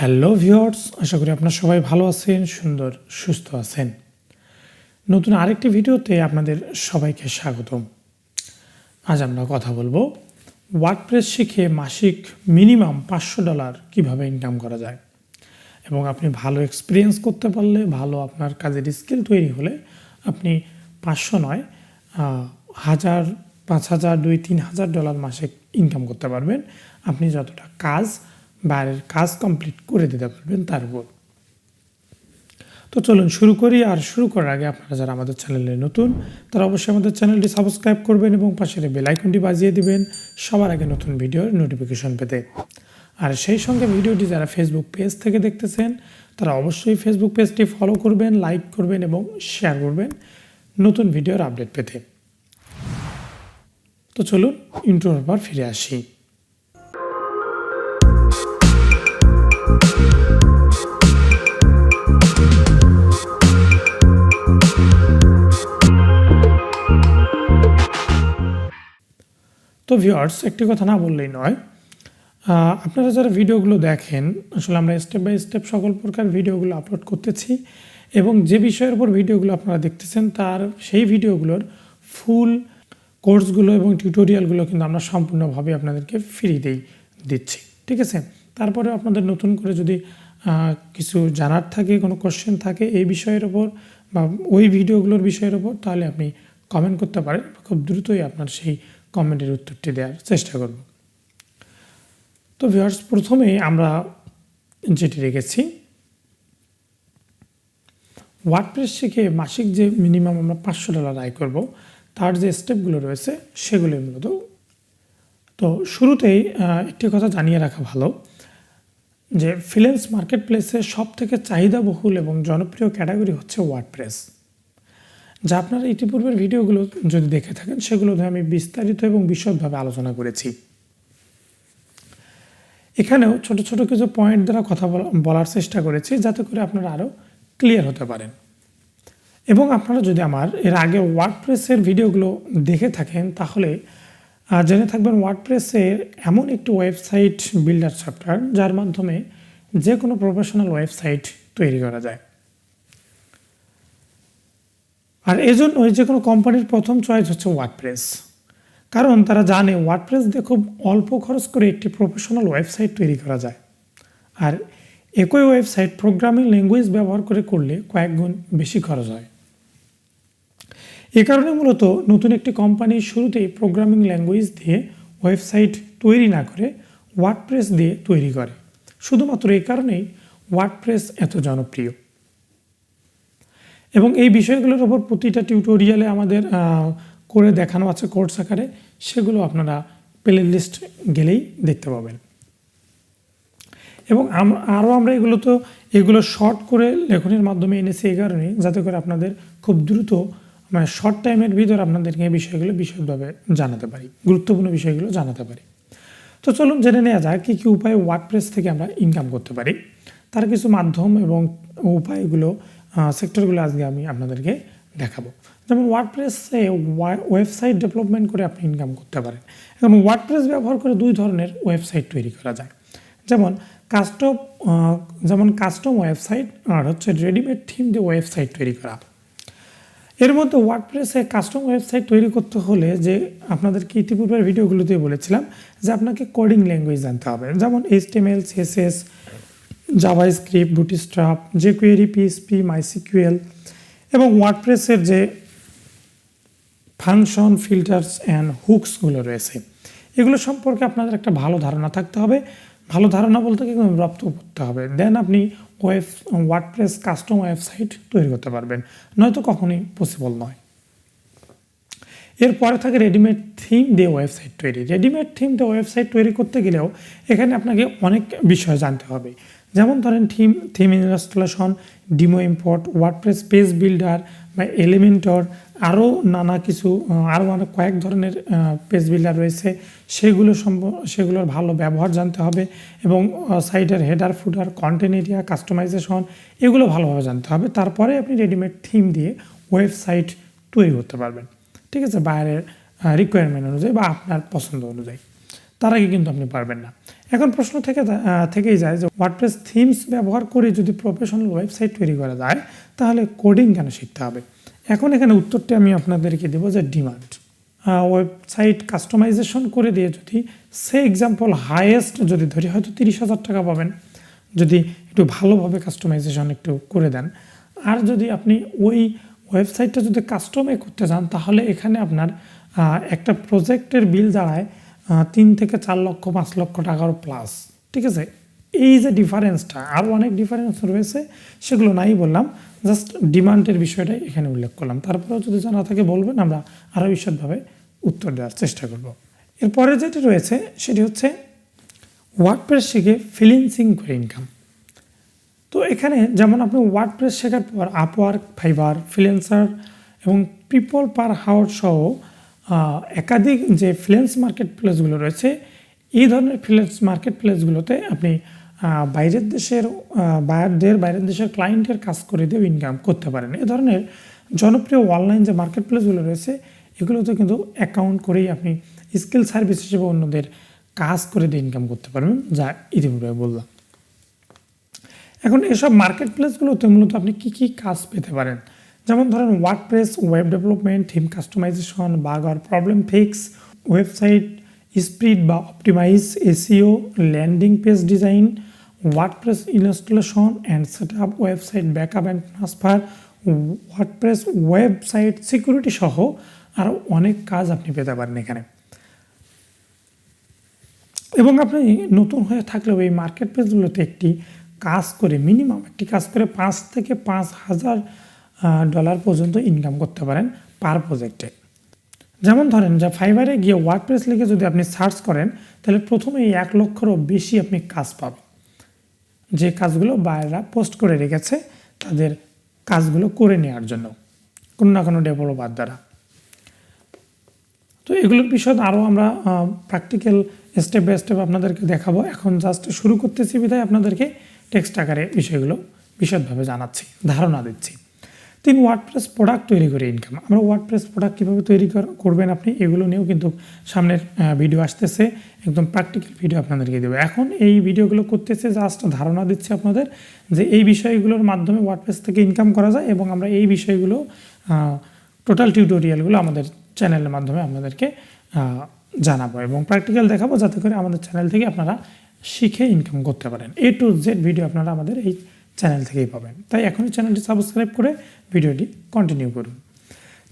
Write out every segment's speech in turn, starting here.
Hello viewers, আশা করি আপনারা সবাই ভালো আছেন, সুন্দর সুস্থ আছেন। নতুন আরেকটি ভিডিওতে আপনাদের সবাইকে স্বাগতম। আজ আমরা কথা বলবো ওয়ার্ডপ্রেস শিখে মাসিক মিনিমাম $500 কিভাবে ইনকাম করা যায়, এবং আপনি ভালো এক্সপিরিয়েন্স করতে পারলে, ভালো আপনার কাজের স্কিল তৈরি হলে আপনি 500 নয়, 1000, 5000, $2-3,000 মাসে ইনকাম করতে পারবেন। আপনি যতটা কাজ বাইরের কাজ কমপ্লিট করে দিতে পারবেন তার উপর। তো চলুন শুরু করি। আর শুরু করার আগে আপনারা যারা আমাদের চ্যানেলে নতুন তারা অবশ্যই আমাদের চ্যানেলটি সাবস্ক্রাইব করবেন এবং পাশের বেল আইকনটি বাজিয়ে দিবেন সবার আগে নতুন ভিডিওর নোটিফিকেশন পেতে। আর সেই সঙ্গে ভিডিওটি যারা ফেসবুক পেজ থেকে দেখতেছেন তারা অবশ্যই ফেসবুক পেজটি ফলো করবেন, লাইক করবেন এবং শেয়ার করবেন নতুন ভিডিওর আপডেট পেতে। তো চলুন ইন্ট্রোর পর ফিরে আসি। তো ভিউয়ার্স, একটি কথা না বললেই নয়, আপনারা যারা ভিডিওগুলো দেখেন, আসলে আমরা স্টেপ বাই স্টেপ সকল প্রকার ভিডিওগুলো আপলোড করতেছি এবং যে বিষয়ের উপর ভিডিওগুলো আপনারা দেখতেছেন তার সেই ভিডিওগুলোর ফুল কোর্সগুলো এবং টিউটোরিয়ালগুলো কিন্তু আমরা সম্পূর্ণভাবে আপনাদেরকে ফ্রিতেই দিচ্ছি, ঠিক আছে? তারপরে আপনাদের নতুন করে যদি কিছু জানার থাকে, কোনো কোশ্চেন থাকে এই বিষয়ের ওপর বা ওই ভিডিওগুলোর বিষয়ের ওপর, তাহলে আপনি কমেন্ট করতে পারেন। খুব দ্রুতই আপনার সেই কমেন্টের উত্তরটি দেওয়ার চেষ্টা করব। তো ভিউয়ার্স, প্রথমেই আমরা যেটি রেখেছি, ওয়ার্ডপ্রেস শিখে মাসিক যে মিনিমাম আমরা $500 আয় করব, তার যে স্টেপগুলো রয়েছে সেগুলোই মূলত। তো শুরুতেই একটি কথা জানিয়ে রাখা ভালো যে ফ্রিল্যান্স মার্কেট প্লেসে সব থেকে চাহিদাবহুল এবং জনপ্রিয় ক্যাটাগরি হচ্ছে ওয়ার্ডপ্রেস। যা আপনারা ইতিপূর্বের ভিডিওগুলো যদি দেখে থাকেন সেগুলোতে আমি বিস্তারিত এবং বিশদভাবে আলোচনা করেছি। এখানেও ছোট ছোট কিছু পয়েন্ট দ্বারা কথা বলার চেষ্টা করেছি যাতে করে আপনারা আরও ক্লিয়ার হতে পারেন। এবং আপনারা যদি আমার এর আগে ওয়ার্ডপ্রেসের ভিডিওগুলো দেখে থাকেন তাহলে জেনে থাকবেন ওয়ার্ডপ্রেসের এমন একটি ওয়েবসাইট বিল্ডার সফটওয়্যার যার মাধ্যমে যে কোনো প্রফেশনাল ওয়েবসাইট তৈরি করা যায়। আর এজন্য যে কোনো কোম্পানির প্রথম চয়েস হচ্ছে ওয়ার্ডপ্রেস, কারণ তারা জানে ওয়ার্ডপ্রেস দিয়ে খুব অল্প খরচ করে একটি প্রফেশনাল ওয়েবসাইট তৈরি করা যায়। আর একই ওয়েবসাইট প্রোগ্রামিং ল্যাঙ্গুয়েজ ব্যবহার করলে কয়েক গুণ বেশি খরচ হয়। এ কারণে মূলত নতুন একটি কোম্পানি শুরুতেই প্রোগ্রামিং ল্যাঙ্গুয়েজ দিয়ে ওয়েবসাইট তৈরি না করে ওয়ার্ডপ্রেস দিয়ে তৈরি করে। শুধুমাত্র এই কারণেই ওয়ার্ডপ্রেস এত জনপ্রিয়। এবং এই বিষয়গুলোর ওপর প্রতিটা টিউটোরিয়ালে আমাদের করে দেখানো আছে কোর্স আকারে, সেগুলো আপনারা প্লে লিস্ট গেলেই দেখতে পাবেন। এবং আমরা এগুলো শর্ট করে লেখনের মাধ্যমে এনেছি এই কারণেই যাতে করে আপনাদের খুব দ্রুত শর্ট টাইমের ভিতর আপনাদেরকে এই বিষয়গুলো বিশদভাবে জানাতে পারি, গুরুত্বপূর্ণ বিষয়গুলো জানাতে পারি। তো চলুন জেনে নেওয়া যায় কী কী উপায়ে ওয়ার্ডপ্রেস থেকে আমরা ইনকাম করতে পারি। তার কিছু মাধ্যম এবং উপায়গুলো সেক্টরগুলো আজকে আমি আপনাদেরকে দেখাবো। যেমন ওয়ার্ডপ্রেসে ওয়েবসাইট ডেভেলপমেন্ট করে আপনি ইনকাম করতে পারেন। এখন ওয়ার্ডপ্রেস ব্যবহার করে দুই ধরনের ওয়েবসাইট তৈরি করা যায়, যেমন কাস্টম ওয়েবসাইট আর হচ্ছে রেডিমেড থিম দিয়ে ওয়েবসাইট তৈরি করা। এর মধ্যে ওয়ার্ডপ্রেসে কাস্টম ওয়েবসাইট তৈরি করতে হলে যে আপনাদেরকে ইতিপূর্বের ভিডিওগুলোতে বলেছিলাম যে আপনাকে কোডিং ল্যাঙ্গুয়েজ জানতে হবে, যেমন HTML, CSS, JavaScript, bootstrap, jQuery, PHP, MySQL এবং ওয়ার্ডপ্রেসের যে ফাংশন, ফিল্টার্স অ্যান্ড হুকসগুলো রয়েছে এগুলো সম্পর্কে আপনাদের একটা ভালো ধারণা থাকতে হবে। ভালো ধারণা বলতে কি রপ্ত করতে হবে, দেন আপনি ওয়ার্ডপ্রেস কাস্টম ওয়েবসাইট তৈরি করতে পারবেন, নয়তো কখনোই পসিবল নয়। এরপরে থাকে রেডিমেড থিম দিয়ে ওয়েবসাইট তৈরি। রেডিমেড থিম দিয়ে ওয়েবসাইট তৈরি করতে গেলেও এখানে আপনাকে অনেক বিষয় জানতে হবে, যেমন ধরেন theme installation, demo import, WordPress page builder বা এলিমেন্টর, আরও কয়েক ধরনের পেজ বিল্ডার রয়েছে, সেগুলোর ভালো ব্যবহার জানতে হবে এবং সাইটের হেডার, ফুটার, কন্টেন্ট এরিয়া, কাস্টমাইজেশন এগুলো ভালোভাবে জানতে হবে। তারপরে আপনি রেডিমেড থিম দিয়ে ওয়েবসাইট তৈরি করতে পারবেন, ঠিক আছে, বাইরের রিকোয়ারমেন্ট অনুযায়ী বা আপনার পছন্দ অনুযায়ী। তার আগে কিন্তু আপনি পারবেন না। এখন প্রশ্ন থেকেই যায় যে ওয়ার্ডপ্রেস থিমস ব্যবহার করে যদি প্রফেশনাল ওয়েবসাইট তৈরি করা যায় তাহলে কোডিং কেন শিখতে হবে। এখন এখানে উত্তরটি আমি আপনাদেরকে দেবো যে ডিমান্ড। ওয়েবসাইট কাস্টমাইজেশন করে দিয়ে যদি সে এক্সাম্পল হাইয়েস্ট যদি ধরি হয়তো 30,000 টাকা পাবেন যদি একটু ভালোভাবে কাস্টমাইজেশন একটু করে দেন। আর যদি আপনি ওই ওয়েবসাইটটা যদি কাস্টমাইজ করতে চান তাহলে এখানে আপনার একটা প্রজেক্টের বিল দাঁড়ায় 3 থেকে 4 লক্ষ 5 লক্ষ টাকার প্লাস। ঠিক আছে, এই যে ডিফারেন্সটা আরও অনেক ডিফারেন্স রয়েছে সেগুলো নাই বললাম, জাস্ট ডিমান্ডের বিষয়টাই এখানে উল্লেখ করলাম। তারপরেও যদি জানা থাকে বলবেন, আমরা আরও বিশদভাবে উত্তর দেওয়ার চেষ্টা করব। এরপরে যেটি রয়েছে সেটি হচ্ছে ওয়ার্ডপ্রেস শিখে ফ্রিল্যান্সিং করে ইনকাম। তো এখানে যেমন আপনি ওয়ার্ডপ্রেস শেখার পর আপওয়ার্ক, ফাইবার, ফ্রিল্যান্সার এবং পিপল পার হাওয়ার সহ একাধিক যে ফ্রিল্যান্স মার্কেট প্লেসগুলো রয়েছে এই ধরনের ফ্রিল্যান্স মার্কেট প্লেসগুলোতে আপনি বাইরের দেশের বায়ারদের, বাইরের দেশের ক্লায়েন্টের কাজ করে দিয়েও ইনকাম করতে পারেন। এ ধরনের জনপ্রিয় অনলাইন যে মার্কেট প্লেসগুলো রয়েছে এগুলোতে কিন্তু অ্যাকাউন্ট করেই আপনি স্কিল সার্ভিস হিসেবে অন্যদের কাজ করে দিয়ে ইনকাম করতে পারবেন, যা ইতিপূর্বে বললাম। এখন এসব মার্কেট প্লেসগুলোতে মূলত আপনি কী কাজ পেতে পারেন, যেমন ধরেন WordPress, web development, theme customization, bug আর প্রবলেম ফিক্স, ওয়েবসাইট স্পিড বা optimize, SEO, landing page design, WordPress installation and set up, website backup and transfer, WordPress website security সহ আরও অনেক কাজ আপনি পেতে পারেন এখানে। এবং আপনি নতুন হয়ে থাকলেও এই মার্কেট প্লেসগুলোতে একটি কাজ করে মিনিমাম একটি কাজ করে 5 থেকে 5,000 ডলার পর্যন্ত ইনকাম করতে পারেন পার প্রজেক্টে। যেমন ধরেন যে ফাইবারে গিয়ে ওয়ার্ডপ্রেস লিখে যদি আপনি সার্চ করেন তাহলে প্রথমে 1 লক্ষেরও বেশি আপনি কাজ পাবেন, যে কাজগুলো বায়াররা পোস্ট করে রেখেছে তাদের কাজগুলো করে নেওয়ার জন্য কোনো না কোনো ডেভেলপার দ্বারা। তো এগুলোর বিষয়ে আরও আমরা প্র্যাকটিক্যাল স্টেপ বাই স্টেপ আপনাদেরকে দেখাবো। এখন জাস্ট শুরু করতেছি বিধায় আপনাদেরকে টেক্সট আকারে বিষয়গুলো বিশদভাবে জানাচ্ছি, ধারণা দিচ্ছি। 3 ওয়ার্ডপ্রেস প্রোডাক্ট তৈরি করে ইনকাম। আমরা ওয়ার্ডপ্রেস প্রোডাক্ট কীভাবে তৈরি করবেন আপনি এগুলো নিয়েও কিন্তু সামনের ভিডিও আসতেছে, একদম প্র্যাকটিক্যাল ভিডিও আপনাদেরকে দেবো। এখন এই ভিডিওগুলো করতেছে জাস্ট ধারণা দিচ্ছি আপনাদের যে এই বিষয়গুলোর মাধ্যমে ওয়ার্ডপ্রেস থেকে ইনকাম করা যায়, এবং আমরা এই বিষয়গুলো টোটাল টিউটোরিয়ালগুলো আমাদের চ্যানেলের মাধ্যমে আপনাদেরকে জানাবো এবং প্র্যাকটিক্যাল দেখাবো, যাতে করে আমাদের চ্যানেল থেকে আপনারা শিখে ইনকাম করতে পারেন। A to Z ভিডিও আপনারা আমাদের এই চ্যানেল থেকেই পাবেন। তাই এখনই চ্যানেলটি সাবস্ক্রাইব করে ভিডিওটি কন্টিনিউ করুন।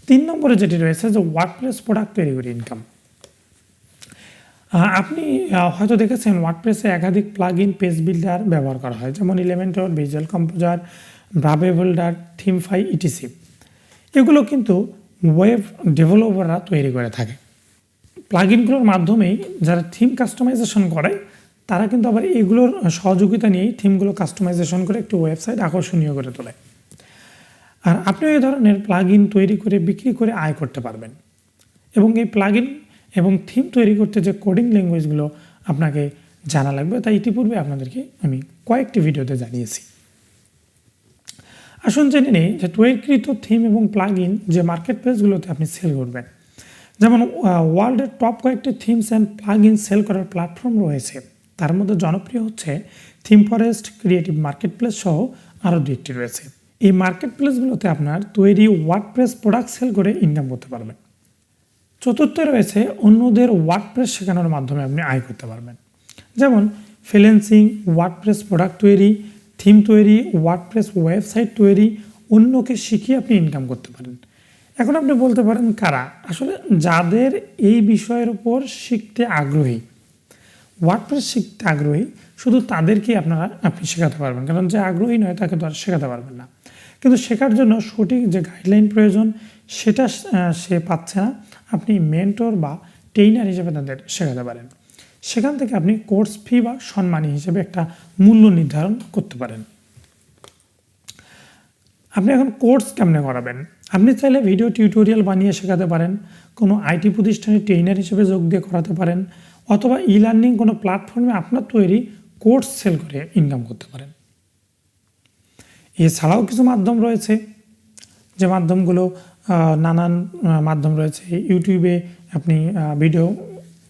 3 নম্বরে যেটি রয়েছে যে ওয়ার্ডপ্রেস প্রোডাক্ট তৈরি করে ইনকাম। আপনি হয়তো দেখেছেন ওয়ার্ডপ্রেসে একাধিক প্লাগ ইন পেজ বিল্ডার ব্যবহার করা হয়, যেমন Elementor, visual composer, Beaver builder, Themify, etc. এগুলো কিন্তু ওয়েব ডেভেলপাররা তৈরি করে থাকে। প্লাগইনগুলোর মাধ্যমেই যারা থিম কাস্টমাইজেশন করে তারা কিন্তু আবার এগুলোর সহযোগিতা নিয়েই থিমগুলো কাস্টমাইজেশন করে একটি ওয়েবসাইট আকর্ষণীয় করে তোলে। আর আপনি এই ধরনের প্লাগইন তৈরি করে বিক্রি করে আয় করতে পারবেন। এবং এই প্লাগইন এবং থিম তৈরি করতে যে কোডিং ল্যাঙ্গুয়েজগুলো আপনাকে জানা লাগবে তা ইতিপূর্বে আপনাদেরকে আমি কয়েকটি ভিডিওতে জানিয়েছি। আসুন জেনে নিই যে তৈরিকৃত থিম এবং প্লাগইন যে মার্কেট প্লেসগুলোতে আপনি সেল করবেন। যেমন ওয়ার্ল্ডের টপ কয়েকটি থিমস অ্যান্ড প্লাগইন সেল করার প্ল্যাটফর্ম রয়েছে, তার মধ্যে জনপ্রিয় হচ্ছে theme forest, creative market place সহ আরও 2টি রয়েছে। এই মার্কেট প্লেসগুলোতে আপনার তৈরি ওয়ার্ডপ্রেস প্রোডাক্ট সেল করে ইনকাম করতে পারবেন। চতুর্থে রয়েছে অন্যদের ওয়ার্ডপ্রেস শেখানোর মাধ্যমে আপনি আয় করতে পারবেন, যেমন ফ্রিল্যান্সিং, ওয়ার্ডপ্রেস প্রোডাক্ট তৈরি, থিম তৈরি, ওয়ার্ডপ্রেস ওয়েবসাইট তৈরি, অন্যকে শিখিয়ে আপনি ইনকাম করতে পারেন। এখন আপনি বলতে পারেন কারা? আসলে যাদের এই বিষয়ের উপর শিখতে আগ্রহী, ওয়ার্ডপ্রেস শিখতে আগ্রহী, শুধু তাদেরকেই আপনি শেখাতে পারবেন, কারণ যে আগ্রহী নয় তাকে তো আর শেখাতে পারবেন না। কিন্তু শেখার জন্য সঠিক যে গাইডলাইন প্রয়োজন সেটা সে পাচ্ছে না, আপনি মেন্টর বা ট্রেইনার হিসেবে তাদের শেখাতে পারেন। সেখান থেকে আপনি কোর্স ফি বা সম্মানী হিসেবে একটা মূল্য নির্ধারণ করতে পারেন। আপনি এখন কোর্স কেমনে করাবেন? আপনি চাইলে ভিডিও টিউটোরিয়াল বানিয়ে শেখাতে পারেন, কোনো আইটি প্রতিষ্ঠানে ট্রেইনার হিসেবে যোগ দিয়ে করাতে পারেন, অথবা ই লার্নিং কোনো প্ল্যাটফর্মে আপনার তৈরি কোর্স সেল করে ইনকাম করতে পারেন। এছাড়াও কিছু মাধ্যম রয়েছে, যে মাধ্যমগুলো নানান মাধ্যম রয়েছে। ইউটিউবে আপনি ভিডিও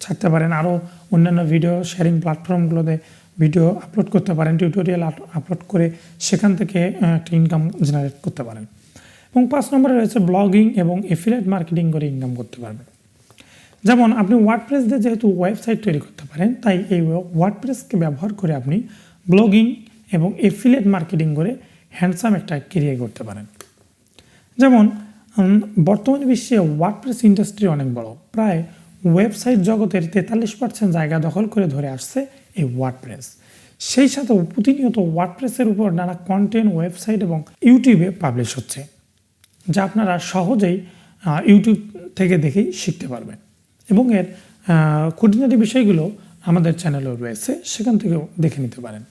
ছাড়তে পারেন, আরও অন্যান্য ভিডিও শেয়ারিং প্ল্যাটফর্মগুলোতে ভিডিও আপলোড করতে পারেন, টিউটোরিয়াল আপলোড করে সেখান থেকে একটা ইনকাম জেনারেট করতে পারেন। এবং 5 নম্বরে রয়েছে ব্লগিং এবং এফিলিয়েট মার্কেটিং করে ইনকাম করতে পারবেন। যেমন আপনি ওয়ার্ডপ্রেস দিয়ে যেহেতু ওয়েবসাইট তৈরি করতে পারেন, তাই এই ওয়ার্ডপ্রেসকে ব্যবহার করে আপনি ব্লগিং এবং এফিলিয়েট মার্কেটিং করে হ্যান্ডসাম একটা ক্যারিয়ার করতে পারেন। যেমন বর্তমান বিশ্বে ওয়ার্ডপ্রেস ইন্ডাস্ট্রি অনেক বড়, প্রায় ওয়েবসাইট জগতের 43% জায়গা দখল করে ধরে আসছে এই ওয়ার্ডপ্রেস। সেই সাথে প্রতিনিয়ত ওয়ার্ডপ্রেসের উপর নানা কন্টেন্ট ওয়েবসাইট এবং ইউটিউবে পাবলিশ হচ্ছে, যা আপনারা সহজেই ইউটিউব থেকে দেখেই শিখতে পারবেন। এবং এর খুঁটিনাটি বিষয়গুলো আমাদের চ্যানেলেও রয়েছে, সেখান থেকেও দেখে নিতে পারেন।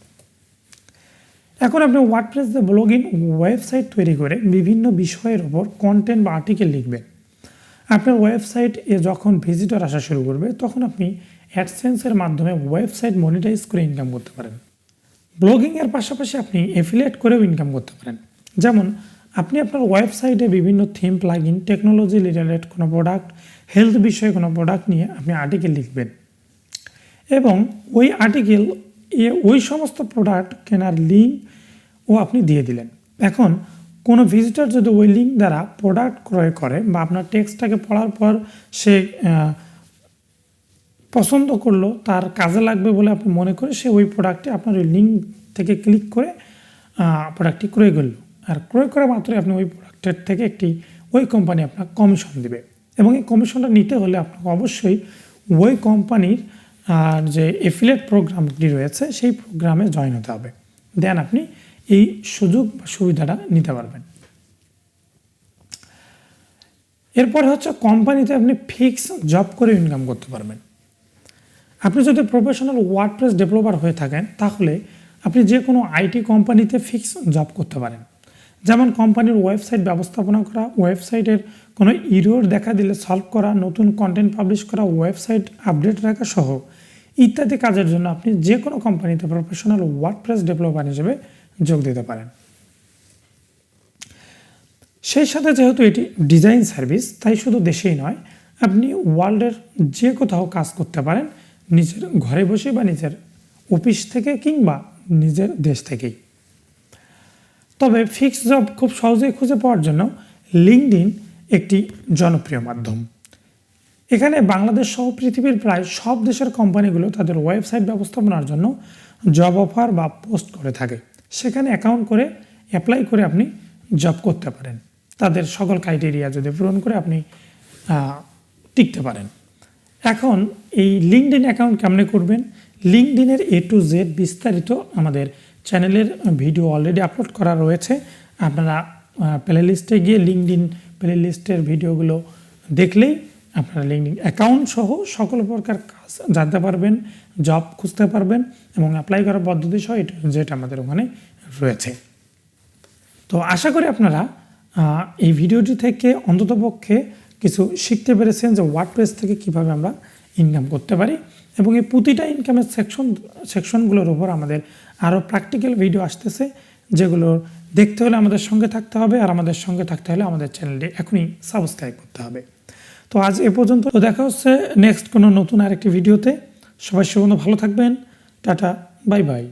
এখন আপনি ওয়ার্ডপ্রেস দিয়ে ব্লগিং ওয়েবসাইট তৈরি করে বিভিন্ন বিষয়ের ওপর কন্টেন্ট বা আর্টিকেল লিখবেন। আপনার ওয়েবসাইটে যখন ভিজিটর আসা শুরু করবে, তখন আপনি অ্যাডসেন্সের মাধ্যমে ওয়েবসাইট মনিটাইজ করে ইনকাম করতে পারেন। ব্লগিংয়ের পাশাপাশি আপনি এফিলিয়েট করেও ইনকাম করতে পারেন। যেমন আপনি আপনার ওয়েবসাইটে বিভিন্ন থিম, প্লাগইন, টেকনোলজি রিলেটেড কোনো প্রোডাক্ট, হেলথ বিষয়ে কোনো প্রোডাক্ট নিয়ে আপনি আর্টিকেল লিখবেন এবং ওই আর্টিকেল ওই সমস্ত প্রোডাক্ট কেনার লিঙ্কও আপনি দিয়ে দিলেন। এখন কোনো ভিজিটর যদি ওই লিঙ্ক দ্বারা প্রোডাক্ট ক্রয় করে বা আপনার টেক্সটটাকে পড়ার পর সে পছন্দ করলো, তার কাজে লাগবে বলে আপনি মনে করে সে ওই প্রোডাক্টে আপনার ওই লিঙ্ক থেকে ক্লিক করে প্রোডাক্টটি ক্রয় করলো, আর ক্রয় করা মাত্রই আপনি ওই প্রোডাক্টের থেকে ওই কোম্পানি আপনার কমিশন দেবে। এবং এই কমিশনটা নিতে হলে আপনাকে অবশ্যই ওই কোম্পানির যে এফিলিয়েট প্রোগ্রামটি রয়েছে সেই প্রোগ্রামে জয়েন হতে হবে, দেন আপনি এই সুযোগ বা সুবিধাটা নিতে পারবেন। এরপরে হচ্ছে কোম্পানিতে আপনি ফিক্স জব করে ইনকাম করতে পারবেন। আপনি যদি প্রফেশনাল ওয়ার্ডপ্রেস ডেভেলপার হয়ে থাকেন, তাহলে আপনি যে কোনো আইটি কোম্পানিতে ফিক্স জব করতে পারেন। যেমন কোম্পানির ওয়েবসাইট ব্যবস্থাপনা করা, ওয়েবসাইটের কোনো ইরর দেখা দিলে সলভ করা, নতুন কন্টেন্ট পাবলিশ করা, ওয়েবসাইট আপডেট রাখা সহ ইত্যাদি কাজের জন্য আপনি যে কোনো কোম্পানিতে প্রফেশনাল ওয়ার্ডপ্রেস ডেভেলপার হিসেবে যোগ দিতে পারেন। সেই সাথে যেহেতু এটি ডিজাইন সার্ভিস, তাই শুধু দেশেই নয়, আপনি ওয়ার্ল্ডের যে কোথাও কাজ করতে পারেন, নিজের ঘরে বসে বা নিজের অফিস থেকে কিংবা নিজের দেশ থেকেই। তবে ফিক্সড জব খুব সহজেই খুঁজে পাওয়ার জন্য লিঙ্কডইন একটি জনপ্রিয় মাধ্যম। এখানে বাংলাদেশ সহ পৃথিবীর প্রায় সব দেশের কোম্পানিগুলো তাদের ওয়েবসাইট ব্যবস্থাপনার জন্য জব অফার বা পোস্ট করে থাকে। সেখানে অ্যাকাউন্ট করে অ্যাপ্লাই করে আপনি জব করতে পারেন। তাদের সকল ক্রাইটেরিয়া যদি পূরণ করে আপনি টিকতে পারেন। এখন এই লিঙ্কডইন অ্যাকাউন্ট কেমনে করবেন? লিঙ্কডইনের A to Z বিস্তারিত আমাদের চ্যানেলের ভিডিও অলরেডি আপলোড করা রয়েছে। আপনারা প্লে লিস্টে গিয়ে লিঙ্কডইন প্লে লিস্টের ভিডিওগুলো দেখলেই আপনারা লিঙ্কডইন অ্যাকাউন্ট সহ সকল প্রকার কাজ জানতে পারবেন, জব খুঁজতে পারবেন এবং অ্যাপ্লাই করার পদ্ধতি সহ A to Z আমাদের ওখানে রয়েছে। তো আশা করি আপনারা এই ভিডিওটি থেকে অন্ততপক্ষে কিছু শিখতে পেরেছেন যে ওয়ার্ডপ্রেস থেকে কিভাবে আমরা ইনকাম করতে পারি। এবং এই প্রতিটা ইনকামের সেকশনগুলোর উপর আমাদের আরও প্র্যাকটিক্যাল ভিডিও আসতেছে, যেগুলো দেখতে হলে আমাদের সঙ্গে থাকতে হবে, আর আমাদের সঙ্গে থাকতে হলে আমাদের চ্যানেলটি এখনই সাবস্ক্রাইব করতে হবে। তো আজ এ পর্যন্ত, তো দেখা হচ্ছে নেক্সট কোনো নতুন আরেকটি ভিডিওতে। সবাই ভালো থাকবেন। Tata, bye bye.